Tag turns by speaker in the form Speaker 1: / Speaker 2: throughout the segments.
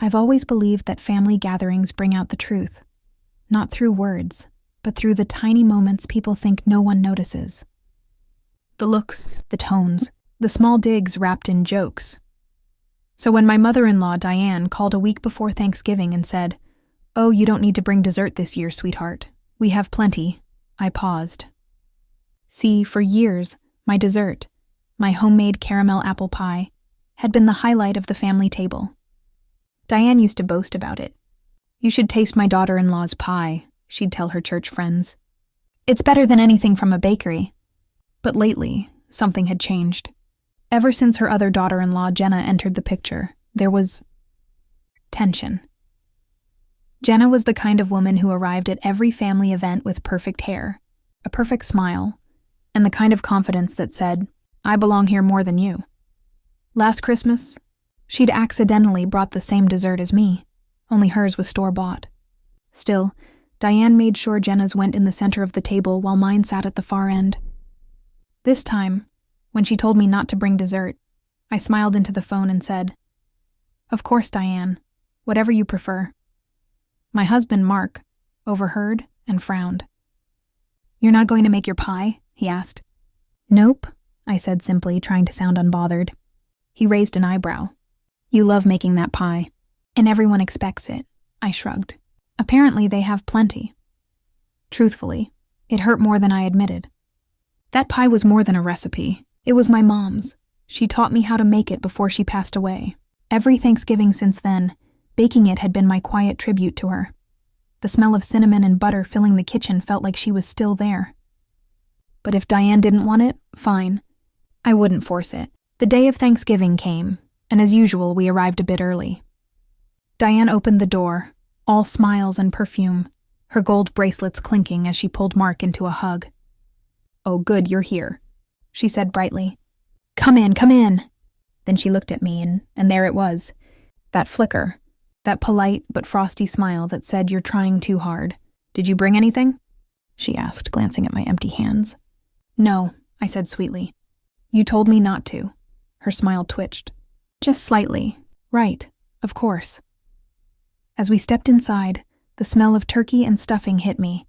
Speaker 1: I've always believed that family gatherings bring out the truth, not through words, but through the tiny moments people think no one notices. The looks, the tones, the small digs wrapped in jokes. So when my mother-in-law, Diane, called a week before Thanksgiving and said, "Oh, you don't need to bring dessert this year, sweetheart. We have plenty," I paused. See, for years, my dessert, my homemade caramel apple pie, had been the highlight of the family table. Diane used to boast about it. "You should taste my daughter-in-law's pie," she'd tell her church friends. "It's better than anything from a bakery." But lately, something had changed. Ever since her other daughter-in-law, Jenna, entered the picture, there was tension. Jenna was the kind of woman who arrived at every family event with perfect hair, a perfect smile, and the kind of confidence that said, "I belong here more than you." Last Christmas, she'd accidentally brought the same dessert as me, only hers was store-bought. Still, Diane made sure Jenna's went in the center of the table while mine sat at the far end. This time, when she told me not to bring dessert, I smiled into the phone and said, "Of course, Diane, whatever you prefer." My husband, Mark, overheard and frowned. "You're not going to make your pie?" he asked. "Nope," I said simply, trying to sound unbothered. He raised an eyebrow. "You love making that pie, and everyone expects it," I shrugged. "Apparently they have plenty." Truthfully, it hurt more than I admitted. That pie was more than a recipe. It was my mom's. She taught me how to make it before she passed away. Every Thanksgiving since then, baking it had been my quiet tribute to her. The smell of cinnamon and butter filling the kitchen felt like she was still there. But if Diane didn't want it, fine. I wouldn't force it. The day of Thanksgiving came, and as usual, we arrived a bit early. Diane opened the door, all smiles and perfume, her gold bracelets clinking as she pulled Mark into a hug. "Oh, good, you're here," she said brightly. Come in, come in." Then she looked at me, and there it was. That flicker, that polite but frosty smile that said, "You're trying too hard." "Did you bring anything?" she asked, glancing at my empty hands. "No," I said sweetly. "You told me not to." Her smile twitched. "Just slightly. Right, of course." As we stepped inside, the smell of turkey and stuffing hit me,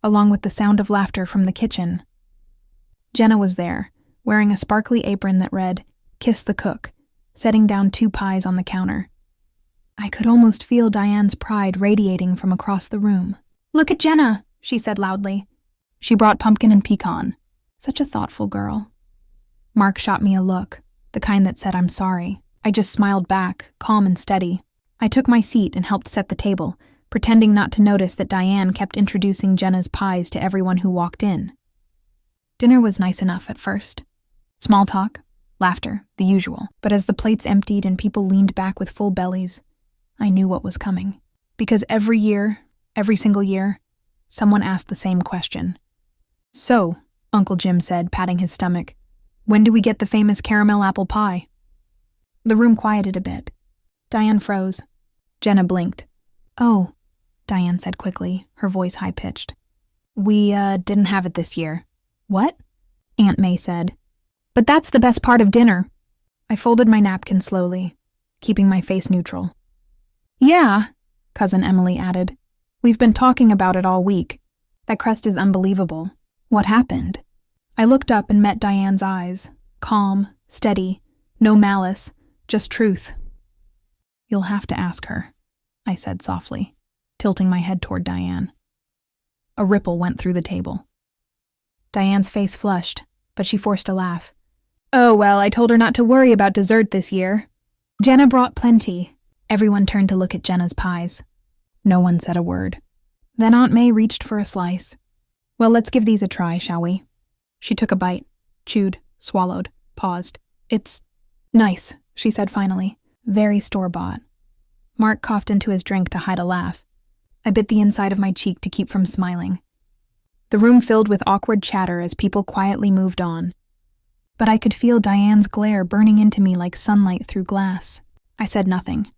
Speaker 1: along with the sound of laughter from the kitchen. Jenna was there, wearing a sparkly apron that read, "Kiss the Cook," setting down 2 pies on the counter. I could almost feel Diane's pride radiating from across the room. "Look at Jenna," she said loudly. She brought pumpkin and pecan. Such a thoughtful girl. Mark shot me a look, the kind that said, "I'm sorry." I just smiled back, calm and steady. I took my seat and helped set the table, pretending not to notice that Diane kept introducing Jenna's pies to everyone who walked in. Dinner was nice enough at first. Small talk, laughter, the usual. But as the plates emptied and people leaned back with full bellies, I knew what was coming. Because every year, every single year, someone asked the same question. "So," Uncle Jim said, patting his stomach, "when do we get the famous caramel apple pie?" The room quieted a bit. Diane froze. Jenna blinked. "Oh," Diane said quickly, her voice high-pitched. "We, didn't have it this year." "What?" Aunt May said. "But that's the best part of dinner." I folded my napkin slowly, keeping my face neutral. "Yeah," Cousin Emily added. "We've been talking about it all week. That crust is unbelievable. What happened?" I looked up and met Diane's eyes, calm, steady, no malice, just truth. "You'll have to ask her," I said softly, tilting my head toward Diane. A ripple went through the table. Diane's face flushed, but she forced a laugh. "Oh, well, I told her not to worry about dessert this year. Jenna brought plenty." Everyone turned to look at Jenna's pies. No one said a word. Then Aunt May reached for a slice. "Well, let's give these a try, shall we?" She took a bite, chewed, swallowed, paused. "It's nice," she said finally. "Very store-bought." Mark coughed into his drink to hide a laugh. I bit the inside of my cheek to keep from smiling. The room filled with awkward chatter as people quietly moved on. But I could feel Diane's glare burning into me like sunlight through glass. I said nothing.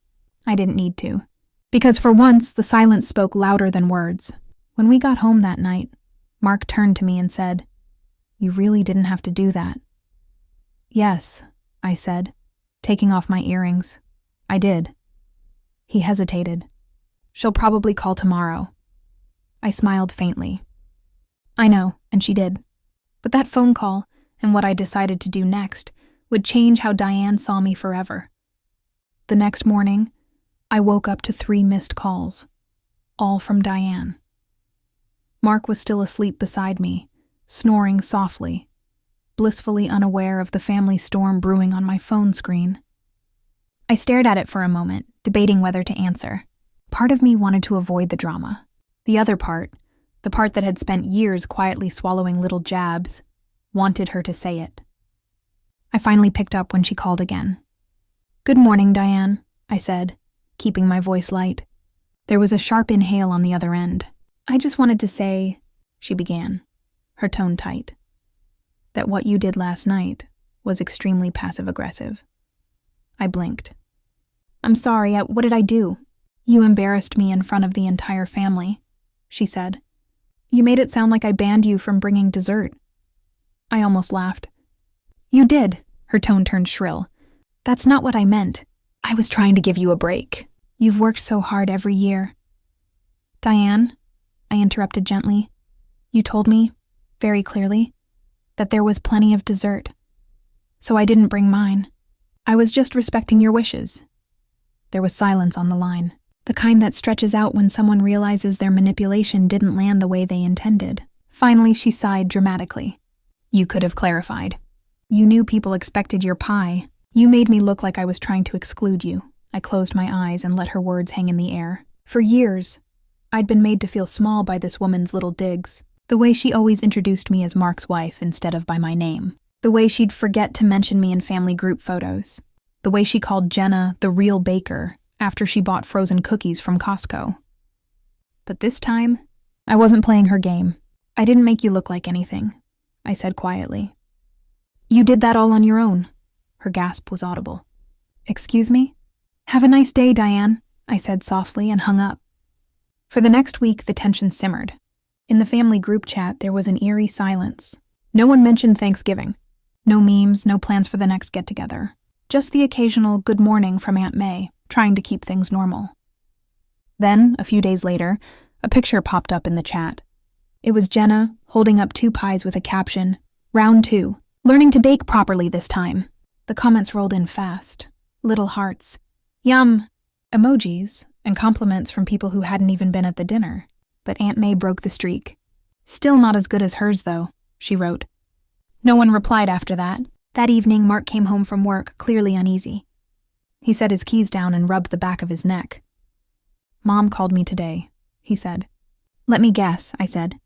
Speaker 1: I didn't need to. Because for once, the silence spoke louder than words. When we got home that night, Mark turned to me and said, "You really didn't have to do that." "Yes," I said, taking off my earrings. "I did." He hesitated. She'll probably call tomorrow. I smiled faintly. I know, and she did. But that phone call, and what I decided to do next, would change how Diane saw me forever. The next morning, I woke up to 3 missed calls, all from Diane. Mark was still asleep beside me, snoring softly, blissfully unaware of the family storm brewing on my phone screen. I stared at it for a moment, debating whether to answer. Part of me wanted to avoid the drama. The other part, the part that had spent years quietly swallowing little jabs, wanted her to say it. I finally picked up when she called again. "Good morning, Diane," I said, keeping my voice light. There was a sharp inhale on the other end. "I just wanted to say," she began, her tone tight, "that what you did last night was extremely passive-aggressive." I blinked. "I'm sorry, what did I do?" "You embarrassed me in front of the entire family," she said. "You made it sound like I banned you from bringing dessert." I almost laughed. "You did," her tone turned shrill. "That's not what I meant. I was trying to give you a break. You've worked so hard every year." "Diane," I interrupted gently, "you told me, very clearly, that there was plenty of dessert. So I didn't bring mine. I was just respecting your wishes." There was silence on the line, the kind that stretches out when someone realizes their manipulation didn't land the way they intended. Finally, she sighed dramatically. "You could have clarified. You knew people expected your pie. You made me look like I was trying to exclude you." I closed my eyes and let her words hang in the air. For years, I'd been made to feel small by this woman's little digs. The way she always introduced me as Mark's wife instead of by my name. The way she'd forget to mention me in family group photos. The way she called Jenna the real baker after she bought frozen cookies from Costco. But this time, I wasn't playing her game. "I didn't make you look like anything," I said quietly. "You did that all on your own." Her gasp was audible. "Excuse me?" "Have a nice day, Diane," I said softly and hung up. For the next week, the tension simmered. In the family group chat, there was an eerie silence. No one mentioned Thanksgiving. No memes, no plans for the next get-together. Just the occasional good morning from Aunt May, trying to keep things normal. Then, a few days later, a picture popped up in the chat. It was Jenna holding up 2 pies with a caption, "Round 2, learning to bake properly this time." The comments rolled in fast. Little hearts. "Yum," emojis, and compliments from people who hadn't even been at the dinner. But Aunt May broke the streak. "Still not as good as hers, though," she wrote. No one replied after that. That evening, Mark came home from work, clearly uneasy. He set his keys down and rubbed the back of his neck. "Mom called me today," he said. "Let me guess," I said.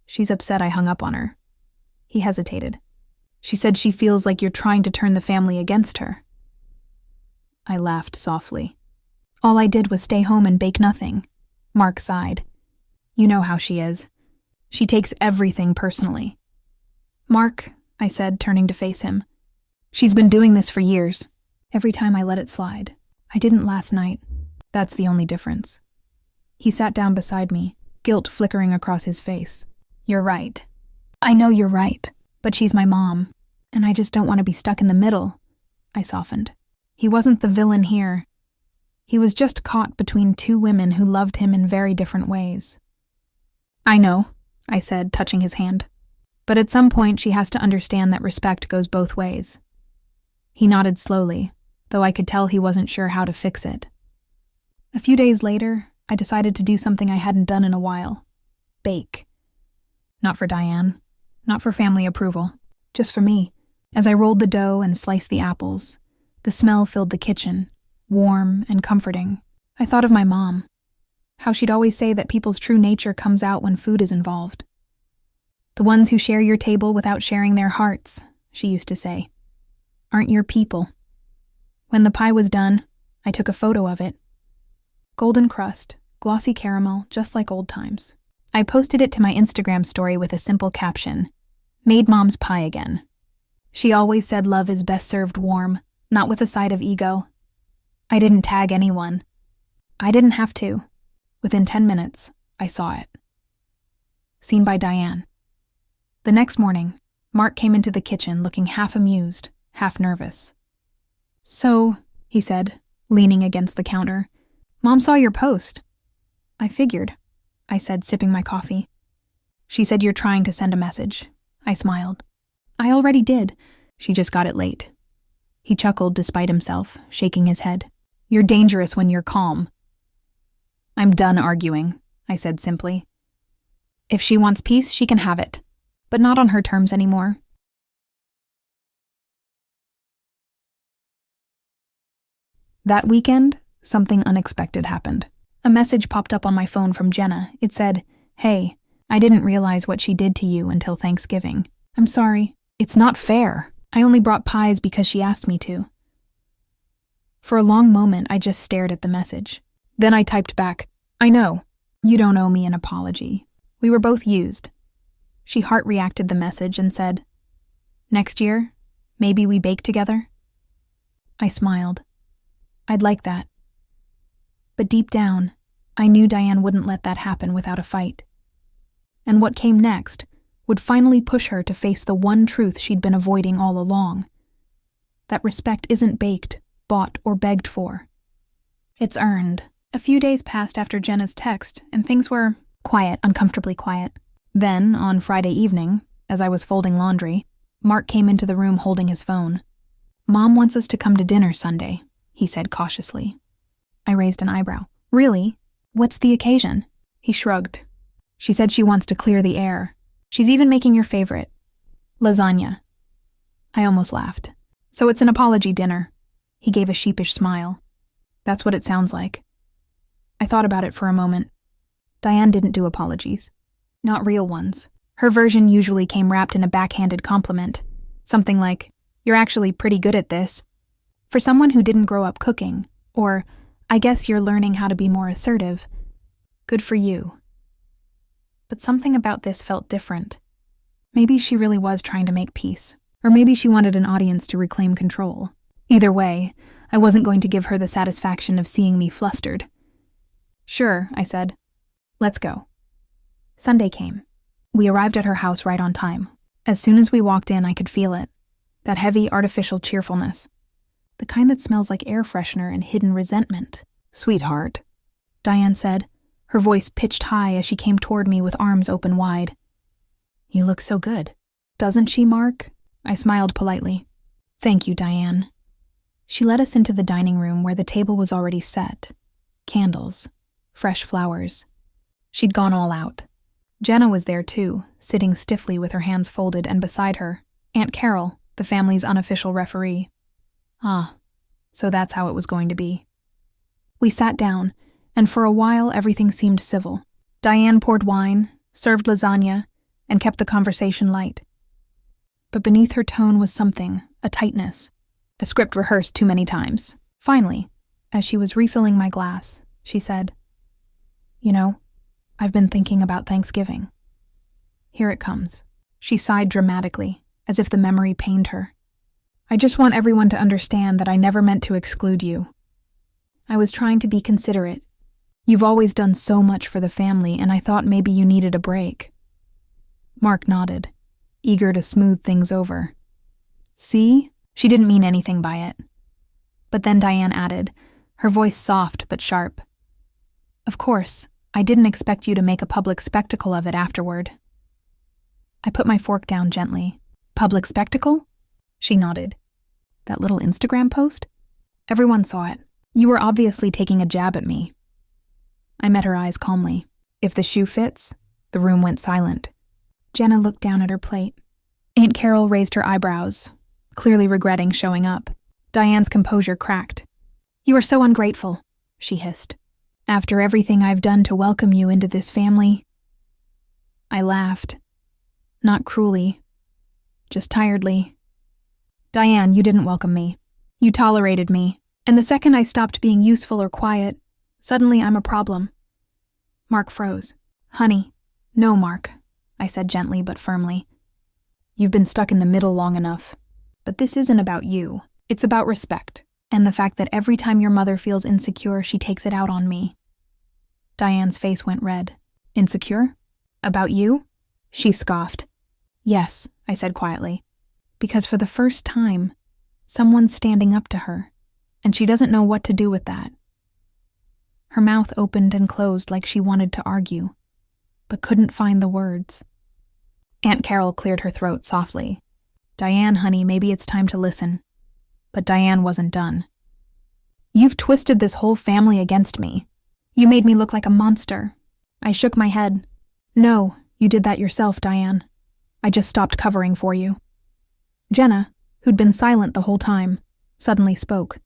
Speaker 1: "She's upset I hung up on her." He hesitated. "She said she feels like you're trying to turn the family against her." I laughed softly. "All I did was stay home and bake nothing." Mark sighed. "You know how she is. She takes everything personally." "Mark," I said, turning to face him. "She's been doing this for years. Every time I let it slide. I didn't last night. That's the only difference." He sat down beside me, guilt flickering across his face. "You're right. I know you're right, but she's my mom, and I just don't want to be stuck in the middle." I softened. He wasn't the villain here. He was just caught between 2 women who loved him in very different ways. "I know," I said, touching his hand. "But at some point she has to understand that respect goes both ways." He nodded slowly, though I could tell he wasn't sure how to fix it. A few days later, I decided to do something I hadn't done in a while. Bake. Not for Diane, not for family approval, just for me. As I rolled the dough and sliced the apples, the smell filled the kitchen, warm and comforting. I thought of my mom, how she'd always say that people's true nature comes out when food is involved. "The ones who share your table without sharing their hearts," she used to say, "aren't your people." When the pie was done, I took a photo of it. Golden crust, glossy caramel, just like old times. I posted it to my Instagram story with a simple caption, "Made Mom's pie again." She always said love is best served warm, not with a side of ego. I didn't tag anyone. I didn't have to. Within 10 minutes, I saw it. Seen by Diane. The next morning, Mark came into the kitchen looking half amused, half nervous. "So," he said, leaning against the counter, Mom saw your post. I figured, I said, sipping my coffee. She said you're trying to send a message. I smiled. I already did. She just got it late. He chuckled despite himself, shaking his head. You're dangerous when you're calm. I'm done arguing, I said simply. If she wants peace, she can have it, but not on her terms anymore. That weekend, something unexpected happened. A message popped up on my phone from Jenna. It said, "Hey, I didn't realize what she did to you until Thanksgiving. I'm sorry. It's not fair. I only brought pies because she asked me to." For a long moment, I just stared at the message. Then I typed back, "I know. You don't owe me an apology. We were both used." She heart-reacted the message and said, "Next year, maybe we bake together?" I smiled. I'd like that. But deep down, I knew Diane wouldn't let that happen without a fight. And what came next would finally push her to face the one truth she'd been avoiding all along. That respect isn't baked, bought, or begged for. It's earned. A few days passed after Jenna's text, and things were quiet, uncomfortably quiet. Then, on Friday evening, as I was folding laundry, Mark came into the room holding his phone. "Mom wants us to come to dinner Sunday," he said cautiously. I raised an eyebrow. "Really? What's the occasion?" He shrugged. "She said she wants to clear the air. She's even making your favorite, lasagna." I almost laughed. "So it's an apology dinner." He gave a sheepish smile. "That's what it sounds like." I thought about it for a moment. Diane didn't do apologies. Not real ones. Her version usually came wrapped in a backhanded compliment. Something like, "You're actually pretty good at this." For someone who didn't grow up cooking, or, "I guess you're learning how to be more assertive." Good for you. But something about this felt different. Maybe she really was trying to make peace, or maybe she wanted an audience to reclaim control. Either way, I wasn't going to give her the satisfaction of seeing me flustered. "Sure," I said. "Let's go." Sunday came. We arrived at her house right on time. As soon as we walked in, I could feel it. That heavy, artificial cheerfulness. The kind that smells like air freshener and hidden resentment. "Sweetheart," Diane said, her voice pitched high as she came toward me with arms open wide. "You look so good." "Doesn't she, Mark?" I smiled politely. "Thank you, Diane." She led us into the dining room where the table was already set. Candles. Fresh flowers. She'd gone all out. Jenna was there too, sitting stiffly with her hands folded, and beside her, Aunt Carol, the family's unofficial referee. Ah, so that's how it was going to be. We sat down, and for a while everything seemed civil. Diane poured wine, served lasagna, and kept the conversation light. But beneath her tone was something, a tightness, a script rehearsed too many times. Finally, as she was refilling my glass, she said, "You know, I've been thinking about Thanksgiving. Here it comes." She sighed dramatically, as if the memory pained her. "I just want everyone to understand that I never meant to exclude you. I was trying to be considerate. You've always done so much for the family, and I thought maybe you needed a break." Mark nodded, eager to smooth things over. "See?" She didn't mean anything by it. But then Diane added, her voice soft but sharp, "Of course, I didn't expect you to make a public spectacle of it afterward." I put my fork down gently. "Public spectacle?" She nodded. "That little Instagram post? Everyone saw it. You were obviously taking a jab at me." I met her eyes calmly. If the shoe fits, the room went silent. Jenna looked down at her plate. Aunt Carol raised her eyebrows, clearly regretting showing up. Diane's composure cracked. "You are so ungrateful," she hissed. "After everything I've done to welcome you into this family." I laughed. Not cruelly, just tiredly. "Diane, you didn't welcome me. You tolerated me, and the second I stopped being useful or quiet, suddenly I'm a problem." Mark froze. "Honey, no, Mark," I said gently but firmly. "You've been stuck in the middle long enough. But this isn't about you. It's about respect, and the fact that every time your mother feels insecure, she takes it out on me." Diane's face went red. "Insecure? About you?" She scoffed. "Yes," I said quietly, "because for the first time, someone's standing up to her, and she doesn't know what to do with that." Her mouth opened and closed like she wanted to argue, but couldn't find the words. Aunt Carol cleared her throat softly. "Diane, honey, maybe it's time to listen." But Diane wasn't done. "You've twisted this whole family against me. You made me look like a monster." I shook my head. "No, you did that yourself, Diane. I just stopped covering for you." Jenna, who'd been silent the whole time, suddenly spoke.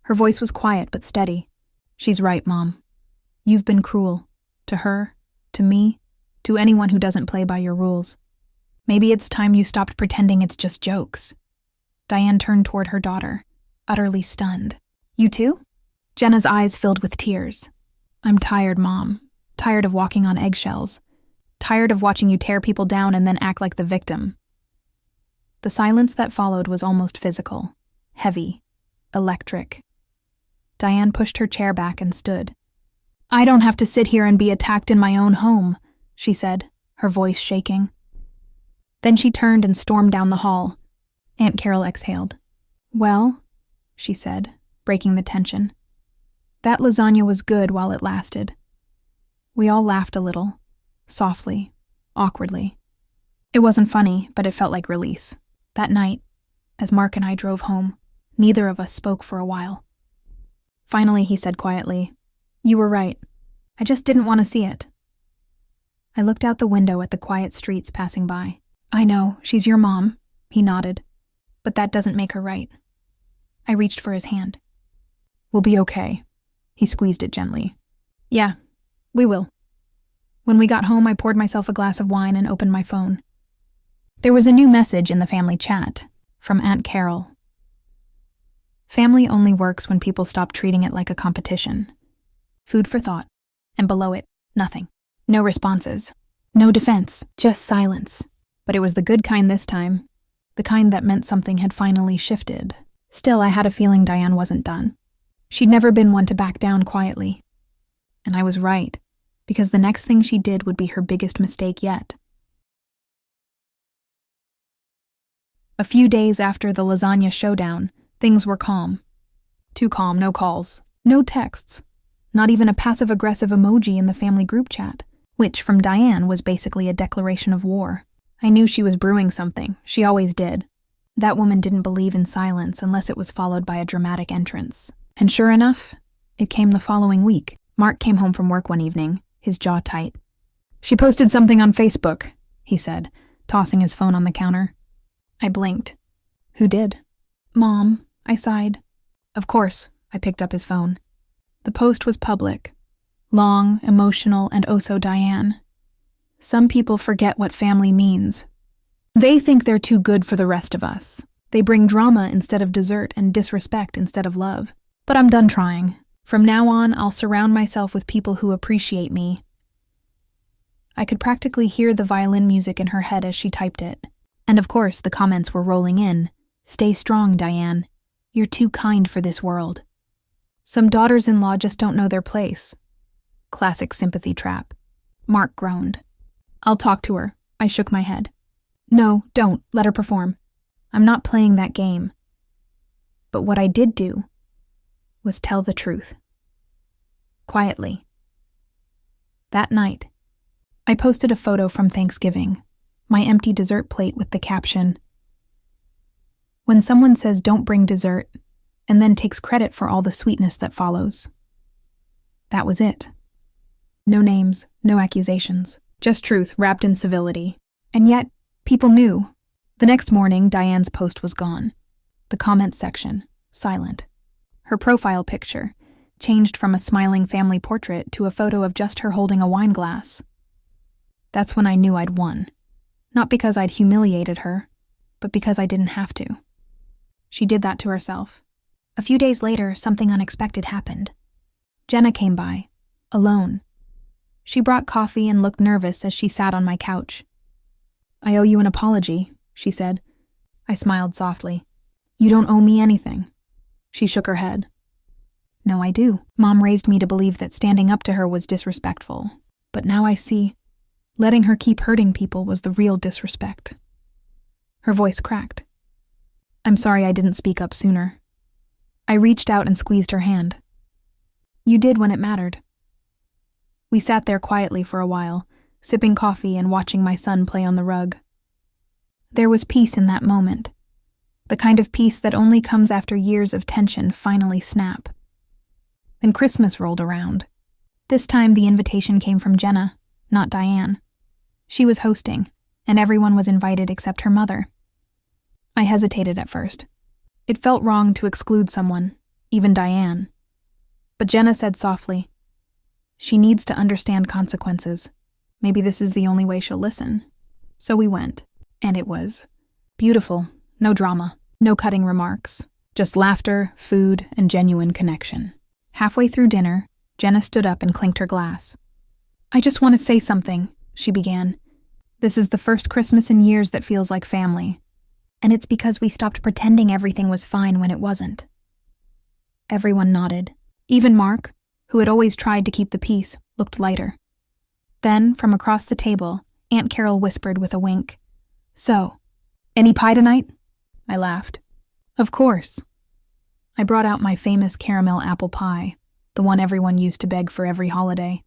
Speaker 1: Her voice was quiet but steady. "She's right, Mom. You've been cruel. To her, to me, to anyone who doesn't play by your rules. Maybe it's time you stopped pretending it's just jokes." Diane turned toward her daughter, utterly stunned. "You too?" Jenna's eyes filled with tears. "I'm tired, Mom. Tired of walking on eggshells. Tired of watching you tear people down and then act like the victim." The silence that followed was almost physical, heavy, electric. Diane pushed her chair back and stood. "I don't have to sit here and be attacked in my own home," she said, her voice shaking. Then she turned and stormed down the hall. Aunt Carol exhaled. "Well," she said, breaking the tension, "that lasagna was good while it lasted." We all laughed a little, softly, awkwardly. It wasn't funny, but it felt like release. That night, as Mark and I drove home, neither of us spoke for a while. Finally, he said quietly, "You were right. I just didn't want to see it." I looked out the window at the quiet streets passing by. "I know, she's your mom," he nodded, "but that doesn't make her right." I reached for his hand. "We'll be okay." He squeezed it gently. "Yeah, we will." When we got home, I poured myself a glass of wine and opened my phone. There was a new message in the family chat from Aunt Carol. "Family only works when people stop treating it like a competition." Food for thought. And below it, nothing. No responses. No defense. Just silence. But it was the good kind this time. The kind that meant something had finally shifted. Still, I had a feeling Diane wasn't done. She'd never been one to back down quietly. And I was right, because the next thing she did would be her biggest mistake yet. A few days after the lasagna showdown, things were calm. Too calm, no calls, no texts, not even a passive-aggressive emoji in the family group chat, which, from Diane, was basically a declaration of war. I knew she was brewing something. She always did. That woman didn't believe in silence unless it was followed by a dramatic entrance. And sure enough, it came the following week. Mark came home from work one evening, his jaw tight. "She posted something on Facebook," he said, tossing his phone on the counter. I blinked. "Who did?" "Mom," I sighed. "Of course," I picked up his phone. The post was public. Long, emotional, and oh so Diane. Some people forget what family means. They think they're too good for the rest of us. They bring drama instead of dessert and disrespect instead of love. But I'm done trying. From now on, I'll surround myself with people who appreciate me. I could practically hear the violin music in her head as she typed it. And of course, the comments were rolling in. "Stay strong, Diane. You're too kind for this world." Some daughters-in-law just don't know their place. Classic sympathy trap. Mark groaned. "I'll talk to her." I shook my head. "No, don't. Let her perform. I'm not playing that game." But what I did do was tell the truth. Quietly. That night, I posted a photo from Thanksgiving, my empty dessert plate with the caption, "When someone says don't bring dessert, and then takes credit for all the sweetness that follows." That was it. No names, no accusations, just truth wrapped in civility. And yet, people knew. The next morning, Diane's post was gone. The comments section, silent. Her profile picture, changed from a smiling family portrait to a photo of just her holding a wine glass. That's when I knew I'd won. Not because I'd humiliated her, but because I didn't have to. She did that to herself. A few days later, something unexpected happened. Jenna came by, alone. She brought coffee and looked nervous as she sat on my couch. "I owe you an apology," she said. I smiled softly. "You don't owe me anything." She shook her head. "No, I do. Mom raised me to believe that standing up to her was disrespectful. But now I see, letting her keep hurting people was the real disrespect." Her voice cracked. "I'm sorry I didn't speak up sooner." I reached out and squeezed her hand. You did when it mattered. We sat there quietly for a while, sipping coffee and watching my son play on the rug. There was peace in that moment, the kind of peace that only comes after years of tension finally snap. Then Christmas rolled around. This time the invitation came from Jenna, not Diane. She was hosting, and everyone was invited except her mother. I hesitated at first. It felt wrong to exclude someone, even Diane. But Jenna said softly, "She needs to understand consequences. Maybe this is the only way she'll listen." So we went, and it was beautiful. No drama, no cutting remarks, just laughter, food, and genuine connection. Halfway through dinner, Jenna stood up and clinked her glass. "I just want to say something," she began. "This is the first Christmas in years that feels like family. And it's because we stopped pretending everything was fine when it wasn't." Everyone nodded. Even Mark, who had always tried to keep the peace, looked lighter. Then, from across the table, Aunt Carol whispered with a wink, "So, any pie tonight?" I laughed. "Of course." I brought out my famous caramel apple pie, the one everyone used to beg for every holiday.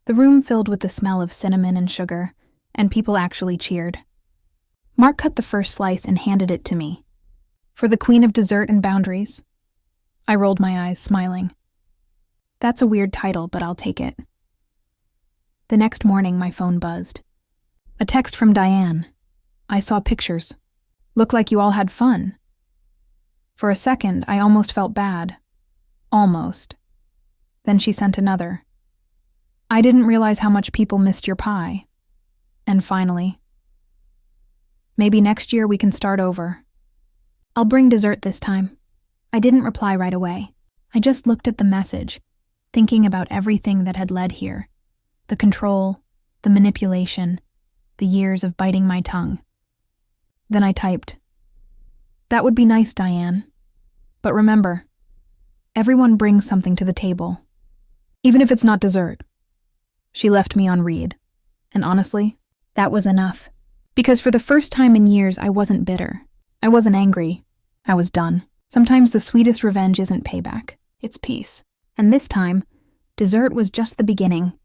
Speaker 1: The room filled with the smell of cinnamon and sugar, and people actually cheered. Mark cut the first slice and handed it to me. "For the queen of dessert and boundaries." I rolled my eyes, smiling. That's a weird title, but I'll take it. The next morning, my phone buzzed. A text from Diane. "I saw pictures. Looked like you all had fun." For a second, I almost felt bad. Almost. Then she sent another. "I didn't realize how much people missed your pie." And finally, "Maybe next year we can start over. I'll bring dessert this time." I didn't reply right away. I just looked at the message, thinking about everything that had led here. The control, the manipulation, the years of biting my tongue. Then I typed, "That would be nice, Diane. But remember, everyone brings something to the table, even if it's not dessert." She left me on read. And honestly, that was enough. Because for the first time in years, I wasn't bitter. I wasn't angry. I was done. Sometimes the sweetest revenge isn't payback. It's peace. And this time, dessert was just the beginning.